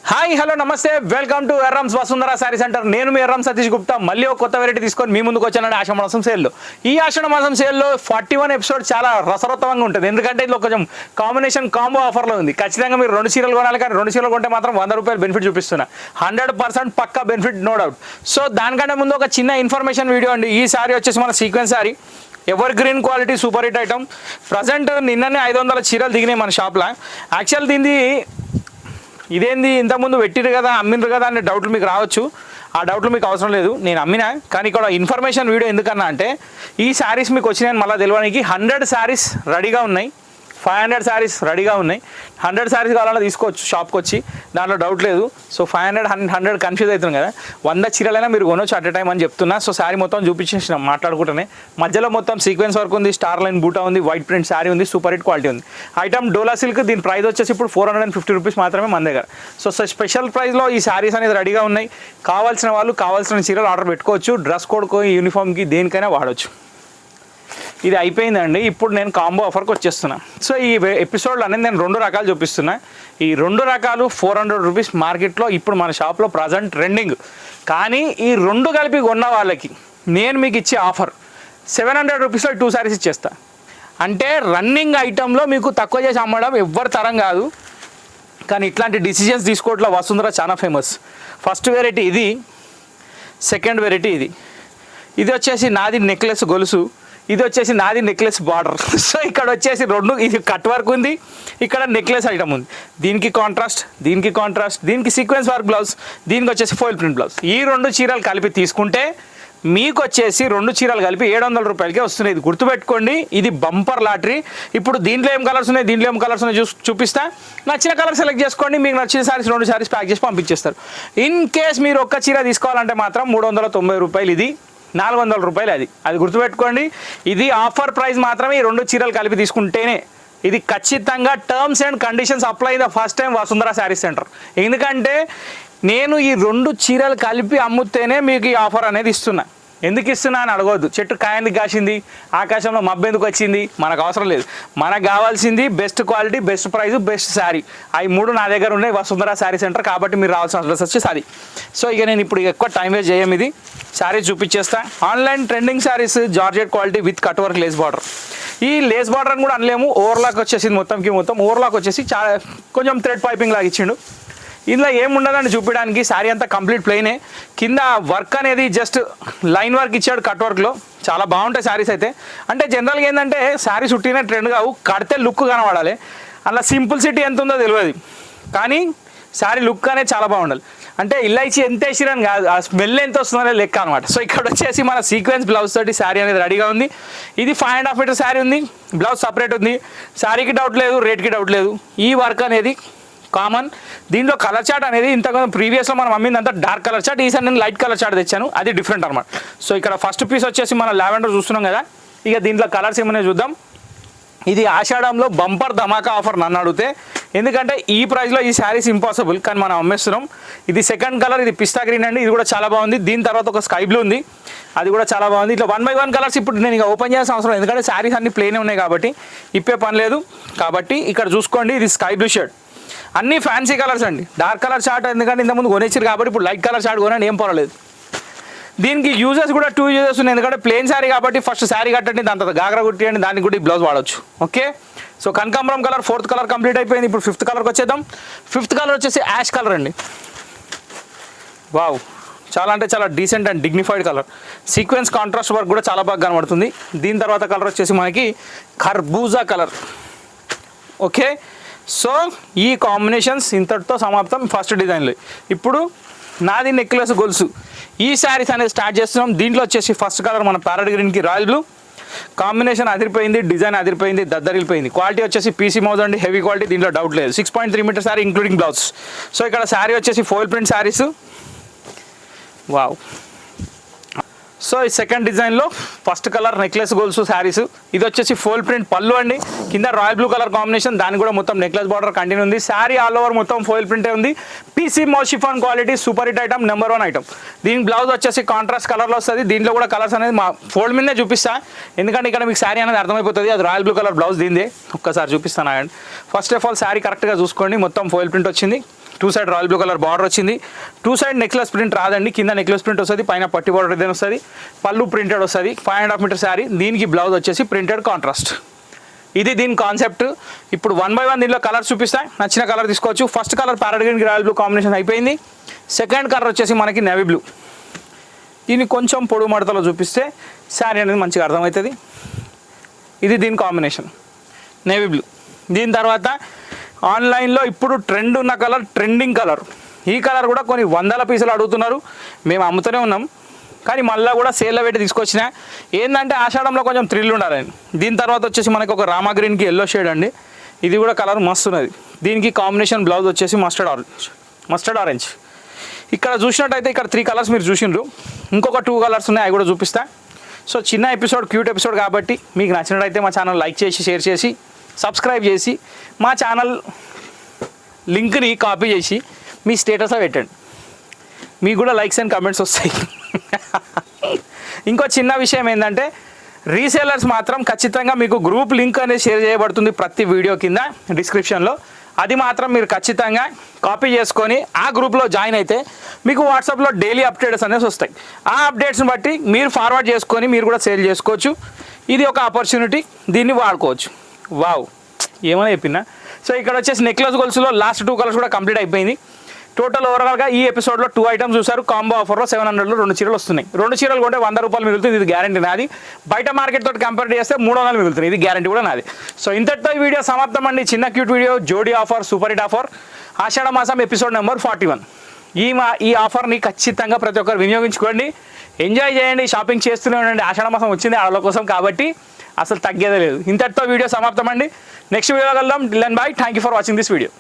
Hi hello నమస్తే welcome to Erram's Vasundhara sari centre. నేను మీ ఎర్రం సతీష్ గుప్తా మళ్ళీ ఒక కొత్త వెరైటీ తీసుకొని మీ ముందుకు వచ్చానండి ఆషాఢ మాసం సేల్లో. ఈ ఆషాఢ మాసం సేల్లో 41 ఎపిసోడ్ చాలా రసవత్తరంగా ఉంటుంది. ఎందుకంటే ఇందులో కొంచెం కాంబినేషన్ కాంబో ఆఫర్లో ఉంది. ఖచ్చితంగా మీరు 2 చీరలు కొనాలి, కానీ 2 చీరలు కొంటే మాత్రం ₹100 బెనిఫిట్ చూపిస్తున్నా. 100% పక్కా బెనిఫిట్, నో డౌట్. సో దానికంటే ముందు ఒక చిన్న ఇన్ఫర్మేషన్ వీడియో అండి. ఈ శారీ వచ్చేసి మన sequence sari, ever green quality super hit item. Present నిన్ననే 500 చీరలు దిగినాయి మన షాప్లో. యాక్చువల్ దీన్ని ఇదేంది ఇంతకుముందు పెట్టిరు కదా అమ్మిండ్రు కదా అనే డౌట్లు మీకు రావచ్చు. ఆ డౌట్లు మీకు అవసరం లేదు, నేను అమ్మినా. కానీ ఇక్కడ ఇన్ఫర్మేషన్ వీడియో ఎందుకన్నా అంటే ఈ శారీస్ మీకు వచ్చినాయని మళ్ళీ తెలియడానికి 100 శారీస్ రెడీగా ఉన్నాయి, 500 శారీస్ రెడీగా ఉన్నాయి. 100 శారీస్ కావాలన్నా తీసుకోవచ్చు షాప్కి వచ్చి, దాంట్లో డౌట్ లేదు. సో 500 100 కన్ఫ్యూజ్ అవుతుంది కదా. 100 చీరలైనా మీరు కొనొచ్చు అట్ ఎ టైం అని చెప్తున్నా. సో శారీ మొత్తం చూపించేసిన మాట్లాడుకుంటేనే మధ్యలో మొత్తం సీక్వెన్స్ వర్క్ ఉంది, స్టార్ లైన్ బూటా ఉంది, వైట్ ప్రింట్ శారీ ఉంది, సూపర్ హిట్ క్వాలిటీ ఉంది. ఐటమ్ డోలా సిల్క్. దీని ప్రైస్ వచ్చేసి ఇప్పుడు ₹450 మాత్రమే మన దగ్గర. సో స్పెషల్ ప్రైస్లో ఈ శారీస్ అనేది రెడీగా ఉన్నాయి. కావాల్సిన వాళ్ళు కావాల్సిన చీరలు ఆర్డర్ పెట్టుకోవచ్చు. డ్రెస్ కోడ్కి, యూనిఫామ్కి, దేనికైనా వాడచ్చు. ఇది అయిపోయిందండి. ఇప్పుడు నేను కాంబో ఆఫర్కి వచ్చేస్తున్నా. సో ఈ ఎపిసోడ్లో అనేది నేను 2 రకాలు చూపిస్తున్నా. ఈ 2 రకాలు ₹400 మార్కెట్లో ఇప్పుడు మన షాప్లో ప్రజెంట్ ట్రెండింగ్. కానీ ఈ 2 కలిపి కొన్న వాళ్ళకి నేను మీకు ఇచ్చే ఆఫర్ ₹700లో 2 శారీస్ ఇచ్చేస్తా. అంటే రన్నింగ్ ఐటెంలో మీకు తక్కువ చేసి అమ్మడం ఎవ్వరి తరం కాదు. కానీ ఇట్లాంటి డిసిజన్స్ తీసుకోవట్లో వసుంధర చాలా ఫేమస్. ఫస్ట్ వెరైటీ ఇది, సెకండ్ వెరైటీ ఇది. ఇది వచ్చేసి నాది నెక్లెస్ గొలుసు, ఇది వచ్చేసి నాది నెక్లెస్ బార్డర్. సో ఇక్కడ వచ్చేసి 2 ఇది కట్ వర్క్ ఉంది, ఇక్కడ నెక్లెస్ ఐటమ్ ఉంది. దీనికి కాంట్రాస్ట్, దీనికి కాంట్రాస్ట్, దీనికి సీక్వెన్స్ వర్క్ బ్లౌజ్, దీనికి వచ్చేసి ఫోయిల్ ప్రింట్ బ్లౌజ్. ఈ 2 చీరలు కలిపి తీసుకుంటే మీకు వచ్చేసి 2 చీరలు కలిపి ₹700కే వస్తున్నాయి. ఇది గుర్తుపెట్టుకోండి, ఇది బంపర్ లాటరీ. ఇప్పుడు దీంట్లో ఏం కలర్స్ ఉన్నాయి, దీంట్లో ఏం కలర్స్ ఉన్నాయి చూపిస్తా. నచ్చిన కలర్ సెలెక్ట్ చేసుకోండి. మీకు నచ్చిన శారీస్ 2 శారీస్ ప్యాక్ చేసి పంపించేస్తారు. ఇన్ కేస్ మీరు ఒక్క చీర తీసుకోవాలంటే మాత్రం ₹390. ఇది ₹400. అది గుర్తుపెట్టుకోండి. ఇది ఆఫర్ ప్రైస్ మాత్రమే. ఈ 2 చీరలు కలిపి తీసుకుంటేనే ఇది ఖచ్చితంగా terms and conditions apply the first time Vasundhara sari centre. ఎందుకంటే నేను ఈ 2 చీరలు కలిపి అమ్ముతేనే మీకు ఈ ఆఫర్ అనేది ఇస్తున్నా. ఎందుకు ఇస్తున్నా అని అడగవద్దు. చెట్టు కాయందుకు కాసింది, ఆకాశంలో మబ్బు ఎందుకు వచ్చింది, మనకు అవసరం లేదు. మనకు కావాల్సింది best quality, best price, best sari. అవి 3 నా దగ్గర ఉన్నాయి వసుంధర శారీ సెంటర్. కాబట్టి మీరు రావాల్సిన అడ్రస్ వచ్చేసి అది. సో ఇక నేను ఇప్పుడు ఎక్కువ టైం వేస్ట్ చేయం. ఇది శారీస్ చూపించేస్తా. Online trending saris, georgette quality with cut work lace border. ఈ లేస్ బార్డర్ అని కూడా అనలేము, ఓవర్లాక్ వచ్చేసింది మొత్తంకి. మొత్తం ఓవర్లాక్ వచ్చేసి చాలా కొంచెం థ్రెడ్ పైపింగ్ లాగా ఇచ్చిండు. ఇందులో ఏముండదని చూపించడానికి. శారీ అంతా కంప్లీట్ ప్లెయినే. కింద వర్క్ అనేది జస్ట్ లైన్ వర్క్ ఇచ్చాడు కట్ వర్క్లో. చాలా బాగుంటాయి శారీస్ అయితే. అంటే జనరల్గా ఏంటంటే శారీస్ ఉట్టిన ట్రెండ్ కావు, కడితే లుక్ కనబడాలి. అలా సింపుల్సిటీ ఎంత ఉందో తెలియదు, కానీ శారీ లుక్ అనేది చాలా బాగుండాలి. అంటే ఇలాచి ఎంత వేసిరని కాదు, ఆ స్మెల్ ఎంత వస్తుందో లెక్క అనమాట. సో ఇక్కడ వచ్చేసి మన సీక్వెన్స్ బ్లౌజ్ తోటి శారీ అనేది రెడీగా ఉంది. ఇది 5.5 మీటర్ శారీ ఉంది, బ్లౌజ్ సపరేట్ ఉంది. శారీకి డౌట్ లేదు, రేట్కి డౌట్ లేదు. ఈ వర్క్ అనేది కామన్. దీంట్లో కలర్ చార్ట్ అనేది ఇంతకుముందు ప్రీవియస్లో మనం అమ్మిందంతా డార్క్ కలర్ చార్ట్, ఈసారి నేను లైట్ కలర్ చార్ట్ తెచ్చాను, అది డిఫరెంట్ అనమాట. సో ఇక్కడ ఫస్ట్ పీస్ వచ్చేసి మన లావెండర్ చూస్తున్నాం కదా. ఇక దీంట్లో కలర్స్ ఏమైనా చూద్దాం. ఇది ఆషాఢంలో బంపర్ ధమాకా ఆఫర్ నన్ను అడిగితే. ఎందుకంటే ఈ ప్రైస్లో ఈ శారీస్ ఇంపాసిబుల్, కానీ మనం అమ్మేస్తున్నాం. ఇది సెకండ్ కలర్, ఇది పిస్తా గ్రీన్ అండి. ఇది కూడా చాలా బాగుంది. దీని తర్వాత ఒక స్కై బ్లూ ఉంది, అది కూడా చాలా బాగుంది. ఇట్లా 1 by 1 కలర్స్ ఇప్పుడు నేను ఇక ఓపెన్ చేయాల్సిన అవసరం, ఎందుకంటే శారీస్ అన్ని ప్లెయిన్ ఉన్నాయి కాబట్టి ఇప్పే పని లేదు. కాబట్టి ఇక్కడ చూసుకోండి, ఇది స్కై బ్లూ షర్ట్. అన్ని ఫ్యాన్సీ కలర్స్ అండి. డార్క్ కలర్ చార్ట్ ఎందుకంటే ఇంతకుముందు కొనేసారు కాబట్టి ఇప్పుడు లైట్ కలర్ చార్ట్ కొనండి, ఏం పర్వాలేదు. దీనికి యూజెస్ కూడా 2 యూజెస్ ఉన్నాయి. ఎందుకంటే ప్లెయిన్ శారీ కాబట్టి ఫస్ట్ శారీ కట్టండి, దాని తర్వాత గాగ్రా కుట్టియండి, దానికి కూడా ఈ బ్లౌజ్ వాడచ్చు. ఓకే. సో కనకాంబరం కలర్ 4th కలర్ కంప్లీట్ అయిపోయింది. ఇప్పుడు 5th కలర్కి వచ్చేద్దాం. 5th కలర్ వచ్చేసి యాష్ కలర్ అండి. వావ్, చాలా అంటే చాలా decent and dignified colour. Sequence contrast work కూడా చాలా బాగా కనబడుతుంది. దీని తర్వాత కలర్ వచ్చేసి మనకి ఖర్బూజా కలర్. ఓకే. సో ఈ కాంబినేషన్స్ ఇంతటితో సమాప్తం ఫస్ట్ డిజైన్లో. ఇప్పుడు నాది నెక్లెస్ గొలుసు. ఈ శారీస్ అనేది స్టార్ట్ చేస్తున్నాం. దీంట్లో వచ్చేసి ఫస్ట్ కలర్ మన ప్యారెట్ గ్రీన్కి రాయల్ బ్లూ కాంబినేషన్ అదిరిపోయింది, డిజైన్ అదిరిపోయింది, దద్దరిపోయింది. క్వాలిటీ వచ్చేసి పీసీ మౌజ్ అండి, హెవీ క్వాలిటీ, దీంట్లో డౌట్ లేదు. 6.3 metre sari including blouse. So ఇక్కడ శారీ వచ్చేసి foil print saris. Wow. So ఈ సెకండ్ డిజైన్లో first colour necklace goals saris. ఇది వచ్చేసి ఫోల్ ప్రింట్ పళ్ళు అండి, కింద రాయల్ బ్లూ కలర్ కాంబినేషన్, దానికి కూడా మొత్తం నెక్లెస్ బార్డర్ కంటిన్యూ ఉంది. శారీ ఆల్ ఓవర్ మొత్తం ఫోయిల్ ప్రింటే ఉంది. పీసీ మౌజ్ chiffon quality, super hit item, number 1 item. దీని బ్లౌజ్ వచ్చేసి కాంట్రాస్ట్ కలర్లో వస్తుంది. దీంట్లో కూడా కలర్స్ అనేది మా ఫోల్డ్ మీదే చూపిస్తా, ఎందుకంటే ఇక్కడ మీకు శారీ అనేది అర్థమైపోతుంది. అది రాయల్ బ్లూ కలర్ బ్లౌజ్ దీనిదే. ఒక్కసారి చూపిస్తాను. And first of all sari కరెక్ట్గా చూసుకోండి, మొత్తం ఫోయిల్ ప్రింట్ వచ్చింది. Two side royal blue colour border వచ్చింది. టూ సైడ్ నెక్లెస్ ప్రింట్ రాదండి, కింద నెక్లెస్ ప్రింట్ వస్తుంది, పైన పట్టి బార్డర్ ఏదైనా వస్తుంది, పళ్ళు ప్రింటెడ్ వస్తుంది. 5.5 మీటర్ శారీ, దీనికి బ్లౌజ్ వచ్చేసి ప్రింటెడ్ కాంట్రాస్ట్. ఇది దీని కాన్సెప్ట్. ఇప్పుడు 1 by 1 దీనిలో కలర్ చూపిస్తాయి, నచ్చిన కలర్ తీసుకోవచ్చు. ఫస్ట్ కలర్ ప్యారెట్ గ్రీన్కి రాయల్ బ్లూ కాంబినేషన్ అయిపోయింది. సెకండ్ కలర్ వచ్చేసి మనకి నేవీ బ్లూ. దీన్ని కొంచెం పొడుగు మడతలో చూపిస్తే శారీ అనేది మంచిగా అర్థమవుతుంది. ఇది దీని కాంబినేషన్ నేవీ బ్లూ. దీని తర్వాత ఆన్లైన్లో ఇప్పుడు ట్రెండ్ ఉన్న కలర్, ట్రెండింగ్ కలర్. ఈ కలర్ కూడా కొన్ని 100 పీసులు అడుగుతున్నారు, మేము అమ్ముతూనే ఉన్నాం, కానీ మళ్ళీ కూడా సేల్లో పెట్టి తీసుకొచ్చిన. ఏంటంటే ఆషాఢంలో కొంచెం థ్రిల్ ఉండాలని. దీని తర్వాత వచ్చేసి మనకి ఒక రామా గ్రీన్కి ఎల్లో షేడ్ అండి, ఇది కూడా కలర్ మస్తు ఉన్నది. దీనికి కాంబినేషన్ బ్లౌజ్ వచ్చేసి మస్టర్డ్ ఆరెంజ్. ఇక్కడ చూసినట్టయితే ఇక్కడ 3 కలర్స్ మీరు చూసిండ్రు, ఇంకొక 2 కలర్స్ ఉన్నాయి, అవి కూడా చూపిస్తా. సో చిన్న ఎపిసోడ్, క్యూట్ ఎపిసోడ్ కాబట్టి మీకు నచ్చినట్టయితే మా ఛానల్ లైక్ చేసి, షేర్ చేసి, సబ్స్క్రైబ్ చేసి, మా ఛానల్ లింక్ని కాపీ చేసి మీ స్టేటస్లో పెట్టండి, మీకు కూడా లైక్స్ అండ్ కమెంట్స్ వస్తాయి. ఇంకో చిన్న విషయం ఏంటంటే రీసేలర్స్ మాత్రం ఖచ్చితంగా మీకు గ్రూప్ లింక్ అనేది షేర్ చేయబడుతుంది ప్రతి వీడియో కింద డిస్క్రిప్షన్లో. అది మాత్రం మీరు ఖచ్చితంగా కాపీ చేసుకొని ఆ గ్రూప్లో జాయిన్ అయితే మీకు వాట్సాప్లో డైలీ అప్డేట్స్ అనేవి వస్తాయి. ఆ అప్డేట్స్ని బట్టి మీరు ఫార్వర్డ్ చేసుకొని మీరు కూడా సేల్ చేసుకోవచ్చు. ఇది ఒక ఆపర్చునిటీ, దీన్ని వాడుకోవచ్చు. వావ్, ఏమైనా చెప్పినా. సో ఇక్కడ వచ్చేసి నెక్లెస్ గొలుసులో లాస్ట్ 2 కలర్స్ కూడా కంప్లీట్ అయిపోయింది. టోటల్ ఓవరాల్గా ఈ ఎపిసోడ్లో 2 ఐటమ్స్ చూసారు. కాంబో ఆఫర్లో 700లో 2 చీరలు వస్తున్నాయి. 2 చీరలు కొంటే 100 రూపాయలు మిగులుతుంది, ఇది గ్యారంటీ నాది. బయట మార్కెట్ తోటి కంపేర్ చేస్తే 300 మిగులుతుంది, ఇది గ్యారంటీ కూడా నాది. సో ఇంతటితో ఈ వీడియో సమాప్తం అండి. చిన్న క్యూట్ వీడియో, జోడీ ఆఫర్, సూపర్ హిట్ ఆఫర్, ఆషాఢ మాసం ఎపిసోడ్ నెంబర్ 41. ఈ ఆఫర్ని ఖచ్చితంగా ప్రతి ఒక్కరు వినియోగించుకోండి, ఎంజాయ్ చేయండి, షాపింగ్ చేస్తూనే ఉండండి. ఆషాఢ మాసం వచ్చింది ఆడల కోసం కాబట్టి అసలు తగ్గేదే లేదు. ఇంతటితో వీడియో సమాప్తం అండి. నెక్స్ట్ వీడియో కలుద్దాం. Till then bye. Thank you for watching this video.